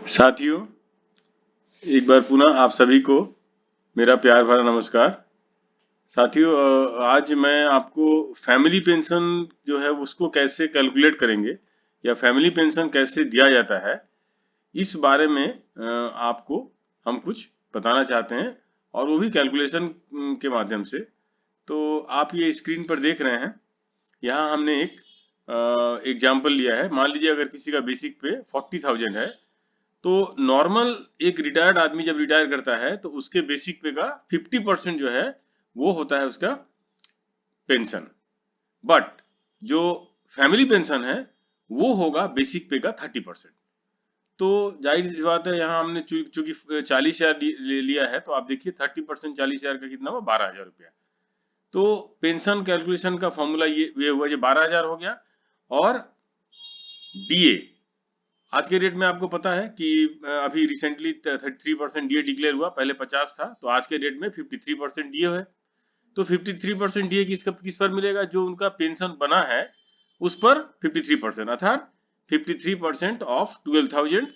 साथियों, एक बार पुनः आप सभी को मेरा प्यार भरा नमस्कार। साथियों, आज मैं आपको फैमिली पेंशन जो है उसको कैसे कैलकुलेट करेंगे या फैमिली पेंशन कैसे दिया जाता है, इस बारे में आपको हम कुछ बताना चाहते हैं, और वो भी कैलकुलेशन के माध्यम से। तो आप ये स्क्रीन पर देख रहे हैं, यहाँ हमने एक एग्जाम्पल लिया है। मान लीजिए अगर किसी का बेसिक पे 40,000 है, तो नॉर्मल एक रिटायर्ड आदमी जब रिटायर करता है तो उसके बेसिक पे का 50% जो है वो होता है उसका पेंशन। बट जो फैमिली पेंशन है वो होगा बेसिक पे का 30%। तो जाहिर सी बात है, यहाँ हमने चूंकि 40,000 लिया है, तो आप देखिए 30% 40,000 का कितना हुआ, 12,000 रुपया। तो पेंशन कैलकुलेशन का फॉर्मूला ये हुआ, ये 12,000 हो गया। और डीए आज के डेट में आपको पता है कि अभी रिसेंटली 33% डीए डिक्लेयर हुआ, पहले 50 था, तो आज के डेट में 53% डीए है। तो 53% डीए किस पर मिलेगा, जो उनका पेंशन बना है उस पर 53%, अर्थात 53% ऑफ 12,000,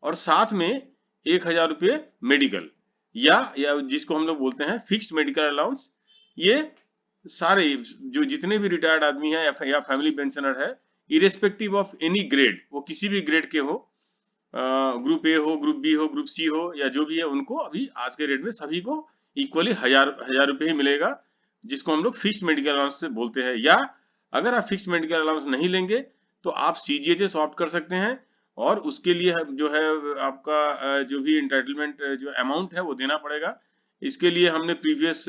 और साथ में 1,000 रुपये मेडिकल या जिसको हम लोग बोलते हैं फिक्स्ड मेडिकल अलाउंस। ये सारे जो जितने भी रिटायर्ड आदमी है या फैमिली पेंशनर है, इरेस्पेक्टिव ऑफ एनी ग्रेड, वो किसी भी ग्रेड के हो, ग्रुप ए हो, ग्रुप बी हो, ग्रुप सी हो, या जो भी है, उनको अभी आज के रेट में सभी को इक्वली हजार रुपये ही मिलेगा, जिसको हम लोग फिक्स्ड मेडिकल अलाउंस से बोलते हैं। या अगर आप फिक्स्ड मेडिकल अलाउंस नहीं लेंगे तो आप सीजीएचएस ऑप्ट कर सकते हैं, और उसके लिए जो है आपका जो भी इंटाइटलमेंट जो अमाउंट है वो देना पड़ेगा। इसके लिए हमने प्रीवियस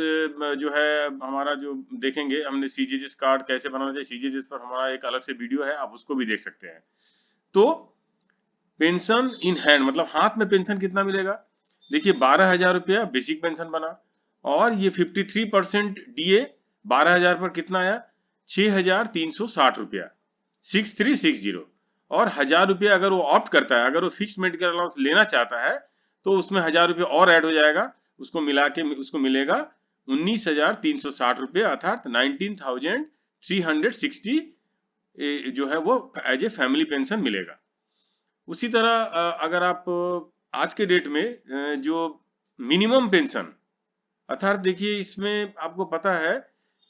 जो है हमारा जो देखेंगे, हमने सीजीएचएस कार्ड कैसे बनाना चाहिए, सीजीएचएस पर हमारा एक अलग से वीडियो है, आप उसको भी देख सकते हैं। तो पेंशन इन हैंड मतलब हाथ में पेंशन कितना मिलेगा, देखिए 12,000 रुपया बेसिक पेंशन बना, और ये 53% डीए 12,000 पर कितना आया, 6,360 रुपया, 6360। और 1,000 रुपया अगर वो ऑप्ट करता है, अगर वो फिक्स मेडिकल अलाउंस लेना चाहता है, तो उसमें 1,000 रुपया और ऐड हो जाएगा, उसको मिला के उसको मिलेगा 19,360 रुपया, अर्थात 19,360 जो है वो एज ए फैमिली पेंशन मिलेगा। उसी तरह अगर आप आज के डेट में जो मिनिमम पेंशन, अर्थात देखिए इसमें आपको पता है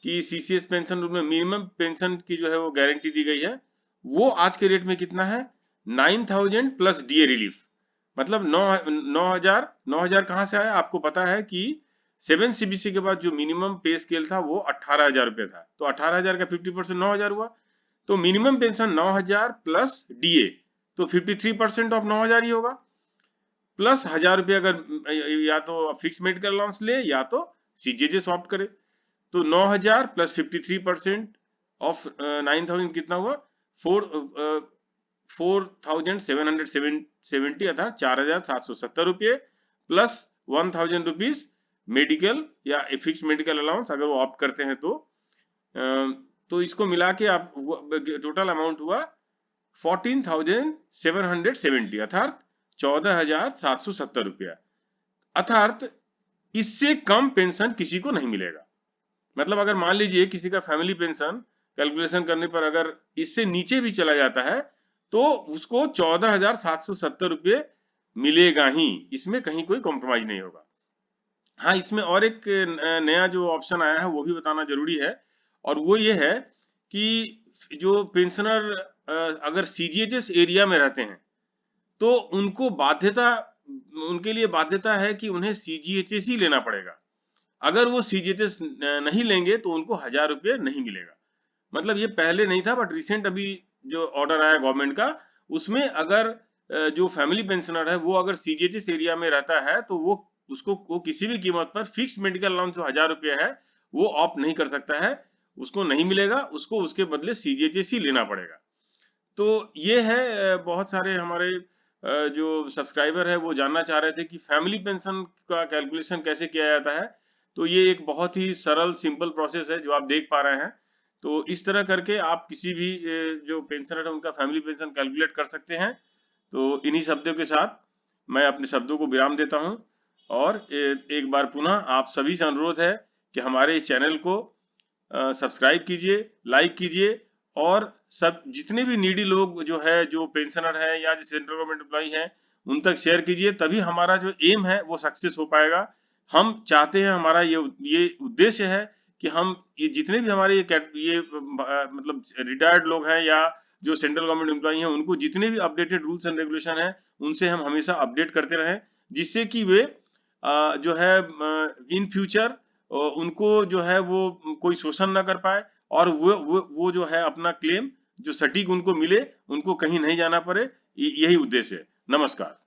कि सीसीएस पेंशन रूल में मिनिमम पेंशन की जो है वो गारंटी दी गई है, वो आज के डेट में कितना है, 9,000 प्लस डीए रिलीफ। मतलब 9,000 कहाँ से आया, आपको पता है कि 7 सीबीसी के बाद जो मिनिमम पे स्केल था वो 18,000 रुपये था, तो 18,000 का 50% 9,000 हुआ। तो मिनिमम पेंशन 9,000 प्लस डीए, तो 53% ऑफ 9,000 ही होगा, प्लस 1,000 रुपये अगर या तो फिक्स मेडिकल अलाउंस ले या तो सीजीएचएस ऑप्ट करे। तो 9,000 प्लस 53% ऑफ 9,000 कितना हुआ, 4,770, अर्थात 4,770 रुपये, प्लस 1,000 रुपीज मेडिकल या फिक्स मेडिकल अलाउंस अगर वो ऑप्ट करते हैं तो इसको मिला के आप टोटल अमाउंट हुआ 14,770, अर्थात 14,770 रुपया। अर्थात इससे कम पेंशन किसी को नहीं मिलेगा। मतलब अगर मान लीजिए किसी का फैमिली पेंशन कैलकुलेशन करने पर अगर इससे नीचे भी चला जाता है, तो उसको 14,770 रुपये मिलेगा ही, इसमें कहीं कोई कॉम्प्रोमाइज नहीं होगा। हाँ, इसमें और एक नया जो ऑप्शन आया है वो भी बताना जरूरी है, और वो ये है कि जो पेंशनर अगर सीजीएचएस एरिया में रहते हैं, तो उनके लिए बाध्यता है कि उन्हें सीजीएचएस ही लेना पड़ेगा। अगर वो सीजीएचएस नहीं लेंगे तो उनको 1,000 रुपये नहीं मिलेगा। मतलब ये पहले नहीं था, बट रिसेंट अभी जो ऑर्डर आया गवर्नमेंट का, उसमें अगर जो फैमिली पेंशनर है वो अगर सीजीएचएस एरिया में रहता है, तो वो किसी भी कीमत पर फिक्स्ड मेडिकल अलाउंस जो 1,000 रुपये है वो ऑप्ट नहीं कर सकता है, उसको नहीं मिलेगा, उसको उसके बदले सीजीएचएस ही लेना पड़ेगा। तो ये है, बहुत सारे हमारे जो सब्सक्राइबर है वो जानना चाह रहे थे कि फैमिली पेंशन का कैलकुलेशन कैसे किया जाता है। तो ये एक बहुत ही सरल सिंपल प्रोसेस है जो आप देख पा रहे हैं। तो इस तरह करके आप किसी भी जो पेंशनर है उनका फैमिली पेंशन कैलकुलेट कर सकते हैं। तो इन्हीं शब्दों के साथ मैं अपने शब्दों को विराम देता हूं, और एक बार पुनः आप सभी से अनुरोध है कि हमारे इस चैनल को सब्सक्राइब कीजिए, लाइक कीजिए, और सब जितने भी नीडी लोग जो है, जो पेंशनर है या जो सेंट्रल गवर्नमेंट एम्प्लॉई हैं, उन तक शेयर कीजिए, तभी हमारा जो एम है वो सक्सेस हो पाएगा। हम चाहते हैं, हमारा ये उद्देश्य है कि हम ये जितने भी हमारे मतलब रिटायर्ड लोग हैं या जो सेंट्रल गवर्नमेंट एम्प्लॉई हैं, उनको जितने भी अपडेटेड रूल्स एंड रेगुलेशन हैं, उनसे हम हमेशा अपडेट करते रहें, जिससे कि वे जो है इन फ्यूचर उनको जो है वो कोई शोषण ना कर पाए, और वो जो है अपना क्लेम जो सटीक उनको मिले, उनको कहीं नहीं जाना पड़े। यही उद्देश्य है। नमस्कार।